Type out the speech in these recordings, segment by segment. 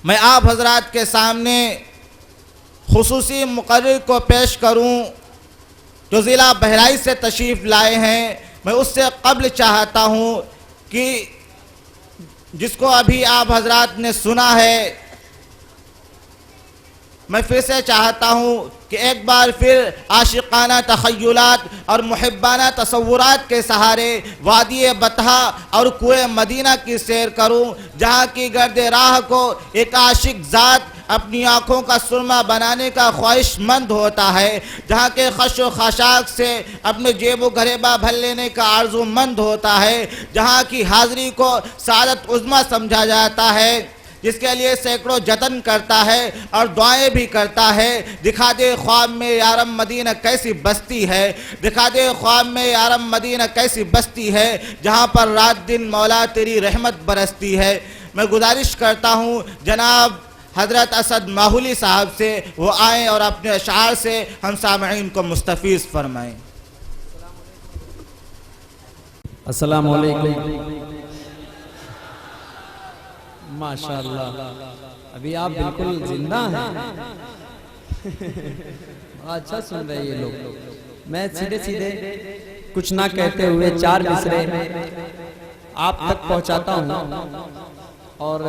میں آپ حضرات کے سامنے خصوصی مقرر کو پیش کروں جو ضلع بہرائچ سے تشریف لائے ہیں۔ میں اس سے قبل چاہتا ہوں کہ جس کو ابھی آپ حضرات نے سنا ہے، میں پھر سے چاہتا ہوں کہ ایک بار پھر عاشقانہ تخیلات اور محبانہ تصورات کے سہارے وادی بطحا اور کوہ مدینہ کی سیر کروں، جہاں کی گرد راہ کو ایک عاشق ذات اپنی آنکھوں کا سرما بنانے کا خواہش مند ہوتا ہے، جہاں کے خش و خاشاک سے اپنے جیب و گریباں بھر لینے کا آرزو مند ہوتا ہے، جہاں کی حاضری کو سعادت عظمیٰ سمجھا جاتا ہے، جس کے لیے سینکڑوں جتن کرتا ہے اور دعائیں بھی کرتا ہے۔ دکھا دے خواب میں یارم مدینہ کیسی بستی ہے، دکھا دے خواب میں یارم مدینہ کیسی بستی ہے، جہاں پر رات دن مولا تیری رحمت برستی ہے۔ میں گزارش کرتا ہوں جناب حضرت اسد ماحولی صاحب سے وہ آئیں اور اپنے اشعار سے ہم سامعین کو مستفیض فرمائیں۔ السلام علیکم۔ ماشاءاللہ ابھی آپ بالکل زندہ ہیں، اچھا سن رہے یہ لوگ۔ میں سیدھے کچھ نہ کہتے ہوئے 4 مصرے آپ تک پہنچاتا ہوں، اور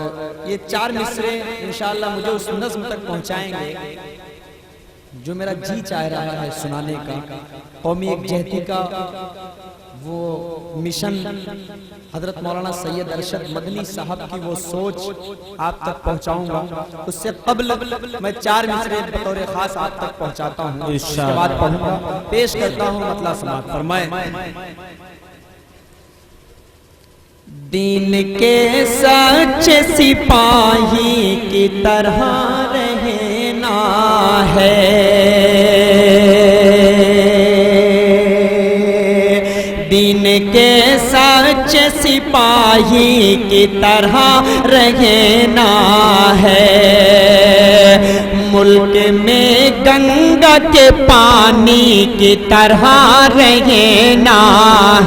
یہ 4 مصرے انشاءاللہ مجھے اس نظم تک پہنچائیں گے جو میرا جی چاہ رہا ہے سنانے کا۔ قومی یکجہتی کا وہ مشن، حضرت مولانا سید ارشد مدنی صاحب کی وہ سوچ آپ تک پہنچاؤں گا۔ اس سے قبل میں 4 مصرے بطور خاص آپ تک پہنچاتا ہوں، اس کے بعد پڑھوں گا، پیش کرتا ہوں، مطلع سماعت فرمائیں۔ دین کے سچے سپاہی کی طرح رہنا ہے، دین کے سچے سپاہی کی طرح رہنا ہے، ملک میں گنگا کے پانی کی طرح رہنا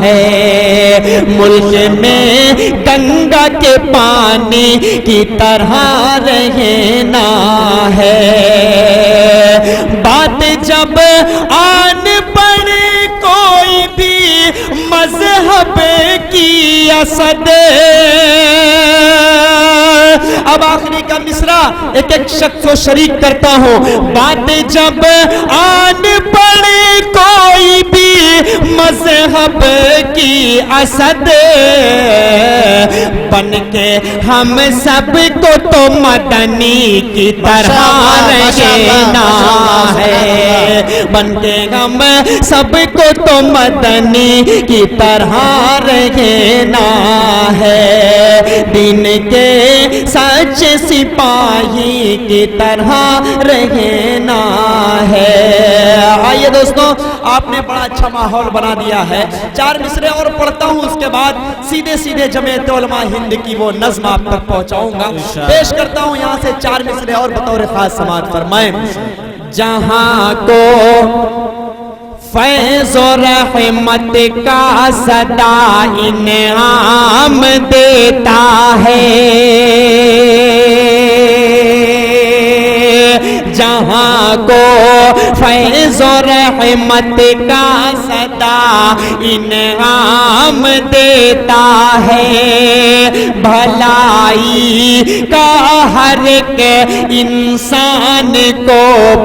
ہے، ملک میں گنگا کے پانی کی طرح رہنا ہے، بات جب آن پڑے کوئی بھی مذہب کی اسد۔ اب آخری کا مصرع ایک ایک شخص کو شریک کرتا ہوں۔ بات جب آن پڑے کوئی بھی مذہب کی اسد، بن کے ہم سب کو تو مدنی کی طرح رہنا ہے، بن کے ہم سب کو تو مدنی کی طرح رہنا ہے، دین کے سچے سپاہی کی طرح رہنا ہے۔ آئیے دوستو، آپ نے بڑا اچھا ماحول بنا دیا ہے۔ 4 مصرے اور پڑھتا ہوں، اس کے بعد سیدھے جمعیت علماء ہند کی وہ نظم آپ تک پہنچاؤں گا۔ پیش کرتا ہوں یہاں سے 4 مصرے اور بطور خاص سماعت فرمائیں۔ جہاں کو فیض و رحمت کا صدا انعام دیتا ہے، جہاں کو فیض و رحمت کا صدا انعام دیتا ہے، بھلائی کا ہر ایک انسان کو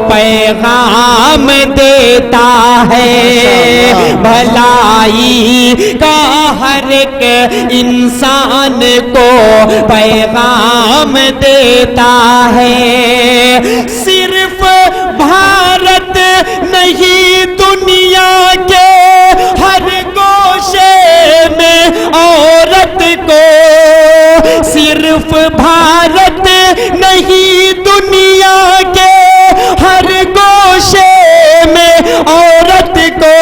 پیغام دیتا ہے، بھلائی کا ہر ایک انسان کو پیغام دیتا ہے، صرف بھارت نہیں دنیا کے ہر گوشے میں عورت کو، صرف بھارت نہیں دنیا کے ہر گوشے میں عورت کو،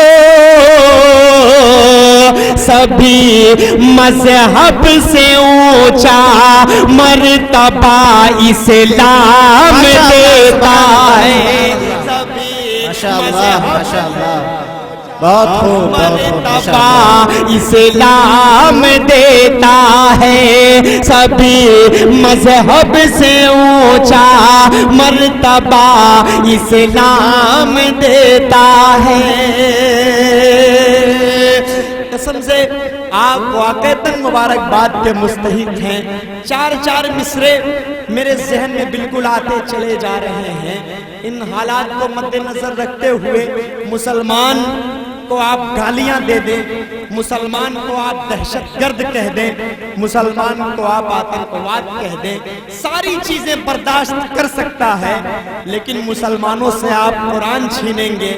سبھی مذہب سے اونچا مرتبہ اسلام دیتا ہے، سبھی مذہب بہت خوب، بہت خوب، مرتبہ اسلام دیتا ہے سبھی مذہب سے اونچا مرتبہ اسلام دیتا ہے. قسم سے آپ واقعتاً مبارکباد کے مستحق ہیں. چار چار مصرے میرے ذہن میں بالکل آتے چلے جا رہے ہیں. ان حالات کو مد نظر رکھتے ہوئے مسلمان کو آپ گالیاں دے دیں, مسلمان کو آپ دہشت گرد کہہ دیں, مسلمان کو آپ آتنکواد کہہ دیں, ساری چیزیں برداشت کر سکتا ہے, لیکن مسلمانوں سے آپ قرآن چھینیں گے,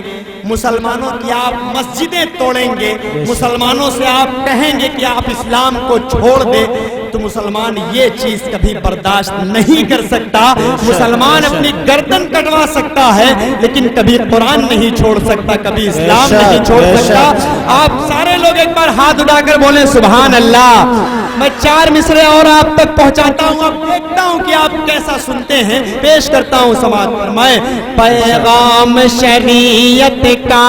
مسلمانوں کی آپ مسجدیں توڑیں گے, مسلمانوں سے آپ کہیں گے کہ آپ اسلام کو چھوڑ دیں, تو مسلمان یہ چیز کبھی برداشت نہیں کر سکتا. مسلمان اپنی گردن کٹوا سکتا ہے لیکن کبھی قرآن نہیں چھوڑ سکتا, کبھی اسلام نہیں چھوڑ سکتا. آپ سارے لوگ ایک بار ہاتھ اٹھا کر بولیں سبحان اللہ. میں چار مصرے اور آپ تک پہنچاتا ہوں, اب دیکھتا ہوں کہ آپ کیسا سنتے ہیں. پیش کرتا ہوں سماعت فرمائیں. پیغام شریعت کا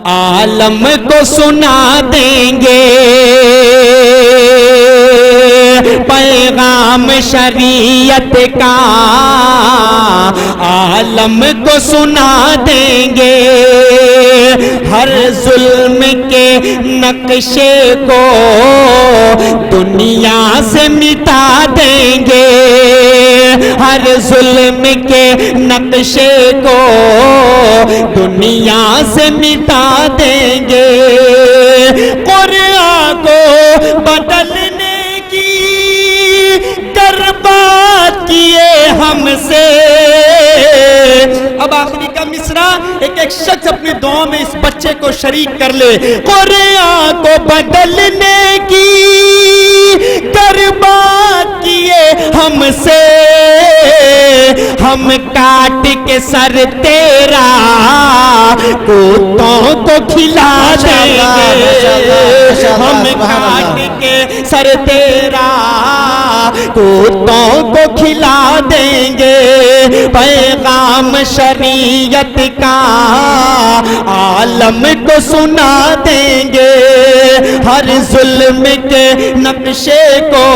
عالم کو سنا دیں گے, پیغام شریعت کا عالم کو سنا دیں گے, ہر ظلم کے نقشے کو دنیا سے مٹا دیں گے, ہر ظلم کے نقشے کو دنیا سے مٹا دیں گے, قرآن کو بدلنے کی دربات کیے ہم سے. اب آخری کا مصرع ایک ایک شخص اپنی دعا میں اس بچے کو شریک کر لے. قرآن کو بدلنے کی دربات کیے ہم سے, ہم کاٹ کے سر تیرا کتوں کو کھلا دیں گے, ہم کاٹ کے سر تیرا کتوں کو کھلا دیں گے, پیغام شریعت کا عالم کو سنا دیں گے, ہر ظلم کے نقشے کو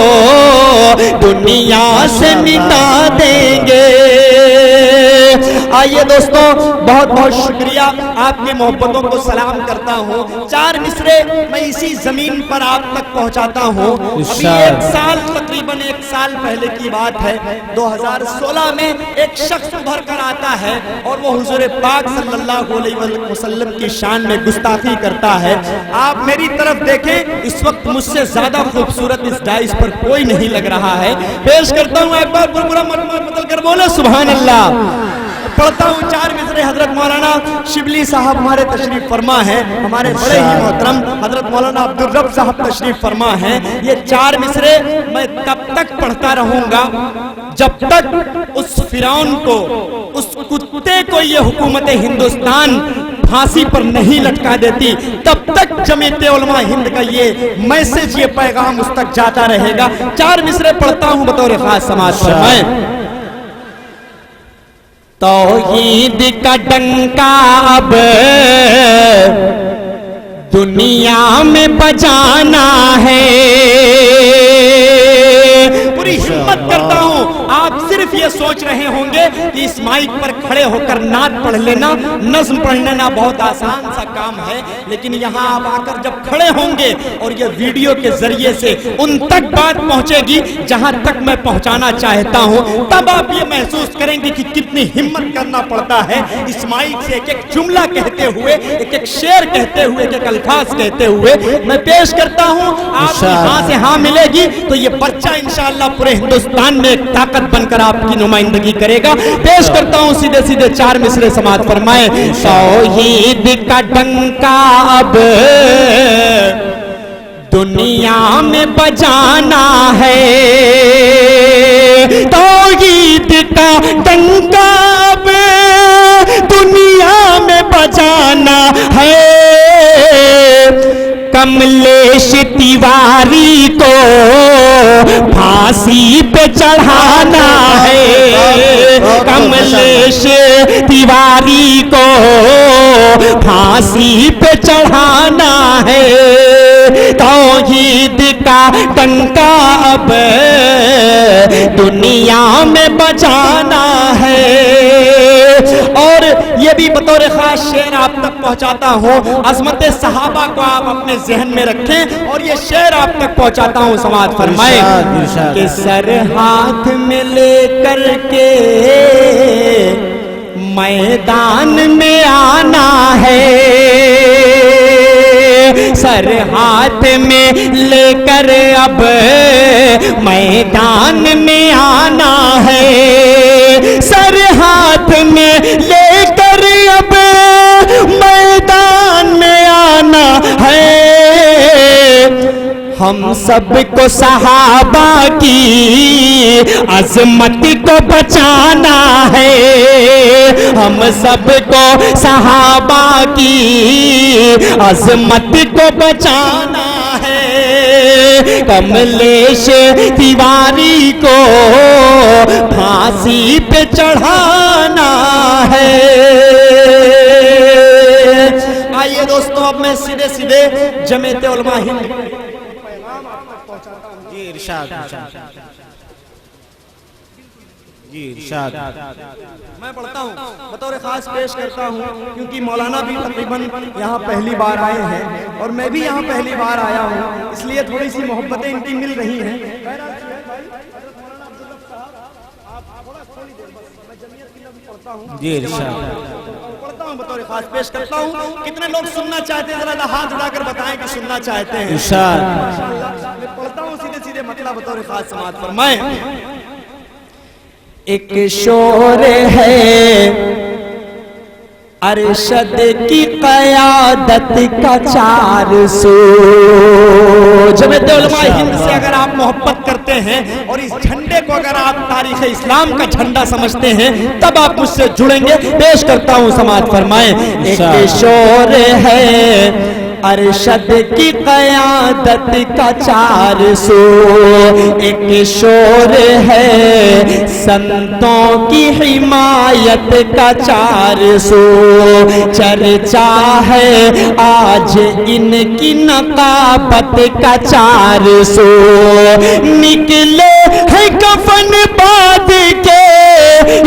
دنیا سے مٹا دیں گے. آئیے دوستوں, بہت بہت شکریہ, آپ کی محبتوں کو سلام کرتا ہوں. چار مصرے میں اسی زمین پر آپ تک پہنچاتا ہوں. ابھی ایک سال تقریباً ایک سال پہلے کی بات ہے, 2016 میں ایک شخص ابھر کر آتا ہے اور وہ حضور پاک صلی اللہ علیہ وسلم کی شان میں گستاخی کرتا ہے. آپ میری طرف دیکھیں, اس وقت مجھ سے زیادہ خوبصورت اس ڈائس پر کوئی نہیں لگ رہا ہے. پیش کرتا ہوں ایک بار پورا بدل کر بولے سبحان اللہ. پڑھتا ہوں چار مصرے. حضرت مولانا شبلی صاحب ہمارے تشریف فرما ہیں, ہمارے بڑے ہی محترم حضرت مولانا عبدالرب صاحب تشریف فرما ہیں. یہ چار مصرے میں تب تک پڑھتا رہوں گا جب تک اس فرعون کو, اس کتے کو یہ حکومت ہندوستان پھانسی پر نہیں لٹکا دیتی, تب تک جمعیت علماء ہند کا یہ میسج, یہ پیغام اس تک جاتا رہے گا. چار مصرے پڑھتا ہوں بطور خاص سماعت فرمائیں. توحید کا ڈنکا اب دنیا میں بجانا ہے. پوری ہمت کرتا ہوں, آپ صرف یہ سوچ رہے ہوں گے کہ اس مائک پر کھڑے ہو کر نعت پڑھ لینا, نظم پڑھ لینا بہت آسان سا کام ہے, لیکن یہاں آپ آ کر جب کھڑے ہوں گے اور یہ ویڈیو کے ذریعے سے ان تک بات پہنچے گی جہاں تک میں پہنچانا چاہتا ہوں, تب آپ یہ محسوس کریں گے کہ کتنی ہمت کرنا پڑتا ہے اس مائک سے ایک ایک جملہ کہتے ہوئے, ایک ایک شعر کہتے ہوئے, ایک ایک الفاظ کہتے ہوئے. میں پیش کرتا ہوں, آپ کی ہاں سے ہاں ملے گی تو یہ بچہ انشاءاللہ پورے ہندوستان میں ایک طاقت بن کر آپ کی نمائندگی کرے گا. پیش کرتا ہوں سیدھے سیدھے چار مصرے سماعت فرمائیں. توحید کا ڈنکا اب دنیا میں بجانا ہے, توحید کا ڈنکا اب دنیا میں بجانا ہے. کملیش تیواری کو پھانسی پہ چڑھانا ہے, کملیش تیواری کو پھانسی پہ چڑھانا ہے، توحید کا ڈنکا اب دنیا میں بجانا ہے۔ اور یہ بھی بطور خاص شعر آپ تک پہنچاتا ہوں، عظمت صحابہ کو آپ اپنے ذہن میں رکھیں اور یہ شعر آپ تک پہنچاتا ہوں، سماعت فرمائیں کہ سر ہاتھ میں لے کر کے میدان میں آنا ہے، سر ہاتھ میں لے کر اب میدان میں آنا ہے، سر ہاتھ میں لے کر اب میدان میں آنا ہے، ہم سب کو صحابہ کی عظمت کو بچانا ہے، ہم سب کو صحابہ کی عظمت کو بچانا ہے، کملیش تیواری کو پھانسی پہ چڑھانا ہے۔ آئیے دوستو اب میں سیدھے سیدھے جمعیت علماء ہند جی ارشاد جی ارشاد میں پڑھتا ہوں، بطور خاص پیش کرتا ہوں کیونکہ مولانا بھی تقریباً یہاں پہلی بار آئے ہیں اور میں بھی یہاں پہلی بار آیا ہوں، اس لیے تھوڑی سی محبتیں ان کی مل رہی ہیں۔ جی ارشاد پڑھتا ہوں، بطور خاص پیش کرتا ہوں، کتنے لوگ سننا چاہتے ہیں ذرا ہاتھ اٹھا کر بتائیں کہ سننا چاہتے ہیں۔ ارشاد میں پڑھتا ہوں سیدھے سیدھے مطلب بطور خاص سماعت فرمائیں۔ ایک شور ہے ارشد کی قیادت کا 400، جمعیت علماء ہند سے اگر آپ محبت کرتے ہیں اور اس جھنڈے کو اگر آپ تاریخ اسلام کا جھنڈا سمجھتے ہیں تب آپ مجھ سے جڑیں گے۔ پیش کرتا ہوں، سماعت فرمائیں۔ ایک شور ہے ارشد کی قیادت کا 400، ایک شور ہے سنتوں کی حمایت کا 400، چرچا ہے آج ان کی نقابت کا 400، نکلے ہیں کفن باندھ کے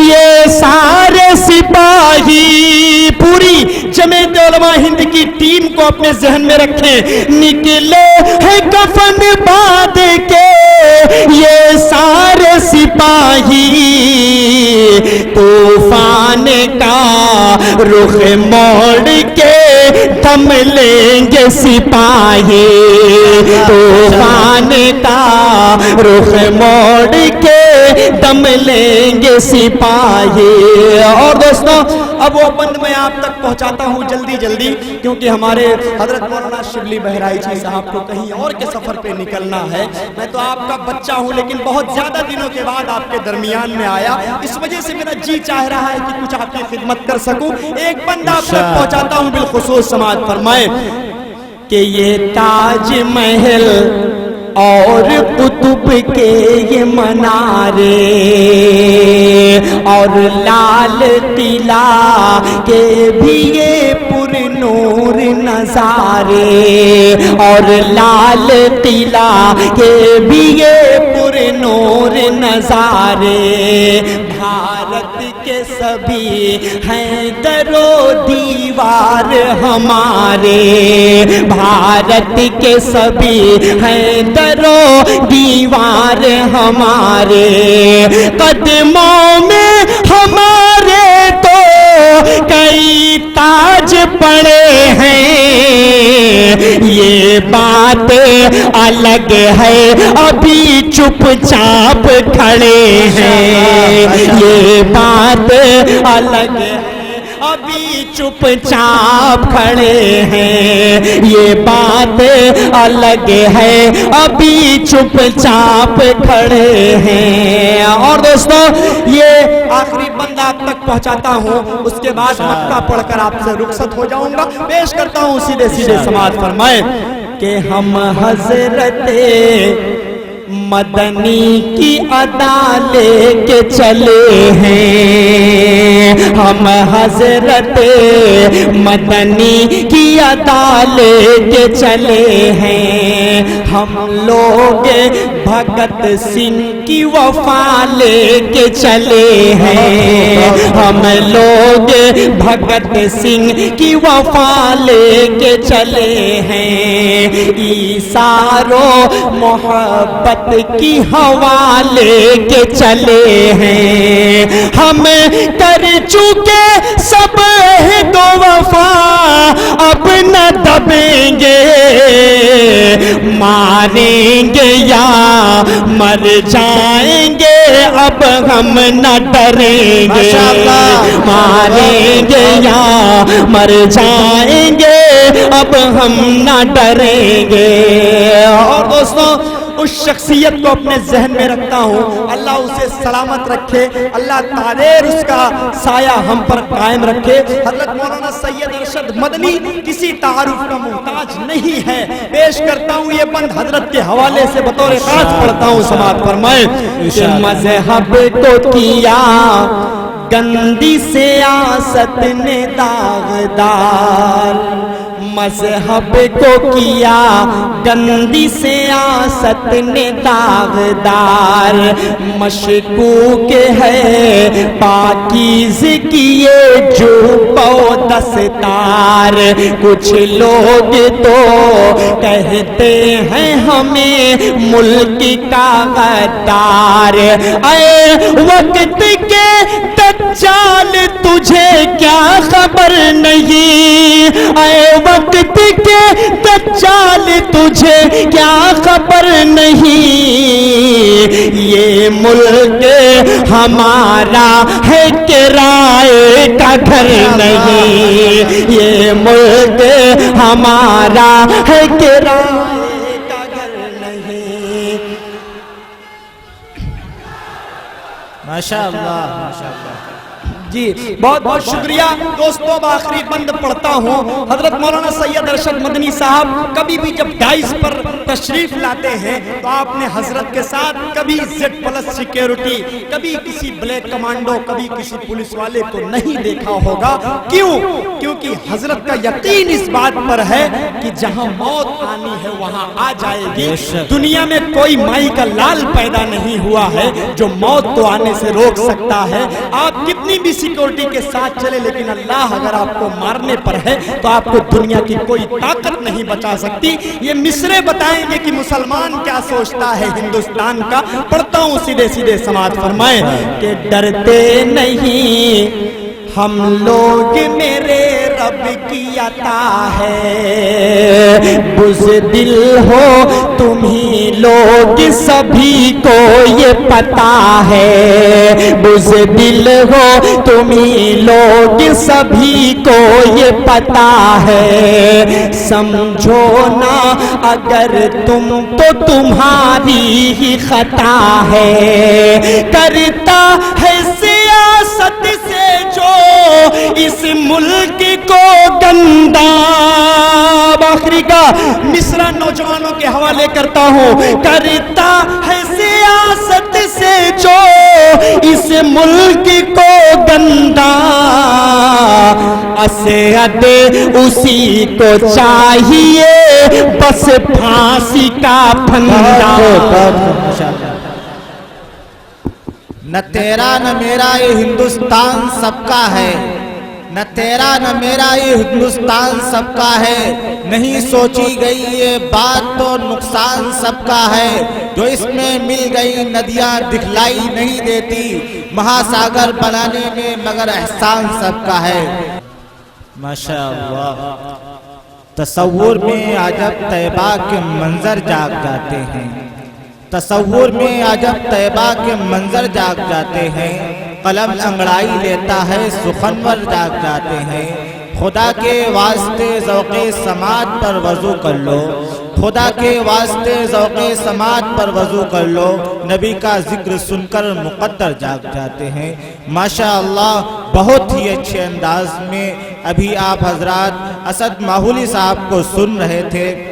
یہ سارے سپاہی، پوری جمعیت علماء ہند کی ٹیم کو اپنے ذہن میں رکھیں، نکلے ہیں کفن باندھ کے یہ سارے سپاہی، طوفان کا رخ موڑ کے دم لیں گے سپاہی، طوفان کا رخ موڑ کے دم لیں گے سپاہی۔ اور دوستوں اب وہ بند میں آپ تک پہنچاتا ہوں جلدی جلدی، کیونکہ ہمارے حضرت مولانا شبلی بہرائچی صاحب کو کہیں اور کے سفر پہ نکلنا ہے۔ میں تو آپ کا بچہ ہوں لیکن بہت زیادہ دنوں کے بعد آپ کے درمیان میں آیا، اس وجہ سے میرا جی چاہ رہا ہے کہ کچھ آپ کی خدمت کر سکوں۔ ایک بند آپ تک پہنچاتا ہوں بالخصوص، سماعت فرمائیں کہ یہ تاج محل اور قطب کے یہ منارے اور لال قلعہ کے بھی یہ پر نور نظارے اور لال قلعہ کے بھی یہ پر نور نظارے، بھارت کے سبھی ہیں در و دیوار ہمارے، بھارت کے سبھی ہیں در و دیوار ہمارے، قدموں میں ہمارے تو کئی تاج پڑے ہیں، یہ بات الگ ہے ابھی چپ چاپ کھڑے ہیں، یہ بات الگ ہے ابھی چپ چاپ کھڑے ہیں، یہ بات الگ ہے ابھی چپ چاپ کھڑے ہیں۔ اور دوستو یہ آخری بند آپ تک پہنچاتا ہوں، اس کے بعد مکہ پڑھ کر آپ سے رخصت ہو جاؤں گا۔ پیش کرتا ہوں سیدھے سیدھے، سماعت فرمائیں کہ ہم حضرت مدنی کی ادا لے کے چلے ہیں ہم، حضرت مدنی کی ادا لے کے چلے ہیں ہم لوگ، بھگت سنگھ کی وفا لے کے چلے ہیں ہم لوگ، بھگت سنگھ کی وفا لے کے چلے ہیں ایثار و محبت کی ہوا لے کے چلے ہیں ہم، کر چکے سب عہد و وفا اب نہ دبیں گے، ماریں گے یا مر جائیں گے اب ہم نہ ڈریں گے، ماریں گے یا مر جائیں گے اب ہم نہ ڈریں گے۔ اور دوستوں اس شخصیت کو اپنے ذہن میں رکھتا ہوں، اللہ اسے سلامت رکھے، اللہ تعالیٰ اس کا سایہ ہم پر قائم رکھے۔ حضرت مولانا سید ارشد مدنی کسی تعارف کا محتاج نہیں ہے، پیش کرتا ہوں یہ بند حضرت کے حوالے سے بطور خاص پڑھتا ہوں، سماعت فرمائیں۔ مذہب کو کیا گندی سیاست نے داغدار، مذہب کو کیا گندی سیاست نے داغدار، مشکوک ہے پاکیزگی کی یہ جو پو دستار، کچھ لوگ تو کہتے ہیں ہمیں ملک کا غدار، اے وقت کے دجال تجھے کیا خبر نہیں، اے وقت کے دجال تجھے کیا خبر نہیں، یہ ملک ہمارا ہے کرائے کا گھر نہیں، یہ ملک ہمارا ہے کرائے کا گھر نہیں۔ ماشاءاللہ ماشاءاللہ جی بہت بہت شکریہ دوستوں۔ اب آخری بند پڑھتا ہوں۔ حضرت مولانا سید ارشد مدنی صاحب کبھی بھی جب ڈائز پر تشریف لاتے ہیں تو آپ نے حضرت کے ساتھ کبھی زیڈ پلس سیکیورٹی، کبھی کسی بلیک کمانڈو، کبھی کسی پولیس والے کو نہیں دیکھا ہوگا۔ کیوں؟ کیونکہ حضرت کا یقین اس بات پر ہے کہ جہاں موت آنی ہے وہاں آ جائے گی۔ دنیا میں کوئی مائی کا لال پیدا نہیں ہوا ہے جو موت کو آنے سے روک سکتا ہے۔ آپ کتنی بھی سیکورٹی کے ساتھ چلے، لیکن اللہ اگر آپ کو مارنے پر ہے تو آپ کو دنیا کی کوئی طاقت نہیں بچا سکتی۔ یہ مصرے بتائیں گے کہ مسلمان کیا سوچتا ہے ہندوستان کا۔ پڑھتا ہوں سیدھے سیدھے، سماعت فرمائیں کہ ڈرتے نہیں ہم لوگ میرے رب کی عطا ہے، بزدل ہو تم ہی لوگ سبھی کو یہ پتا ہے، بزدل ہو تم ہی لوگ سبھی کو یہ پتا ہے، سمجھو نا اگر تم تو تمہاری ہی خطا ہے، کرتا ہے سیاست سے جو اس ملک کو گندا۔ آخری کا مصرع نوجوانوں کے حوالے کرتا ہوں، کرتا ہے سیاست سے جو اس ملک کو گندا، اسعد اسی کو چاہیے بس پھانسی کا پھندا۔ نہ تیرا نہ میرا یہ ہندوستان سب کا ہے، نہ تیرا نہ میرا یہ ہندوستان سب کا ہے، نہیں سوچی گئی یہ بات تو نقصان سب کا ہے، جو اس میں مل گئی ندیاں دکھلائی نہیں دیتی، مہاساگر بنانے میں مگر احسان سب کا ہے۔ ماشاءاللہ تصور میں عجب طیبہ کے منظر جاگ جاتے ہیں، تصور میں عجب طیبہ کے منظر جاگ جاتے ہیں، قلم انگڑائی لیتا ہے سخنور جاگ جاتے ہیں، خدا کے واسطے ذوق سماعت پر وضو کر لو، خدا کے واسطے ذوق سماعت پر وضو کر لو، نبی کا ذکر سن کر مقدر جاگ جاتے ہیں۔ ماشاءاللہ بہت ہی اچھے انداز میں ابھی آپ حضرات اسد ماحولی صاحب کو سن رہے تھے۔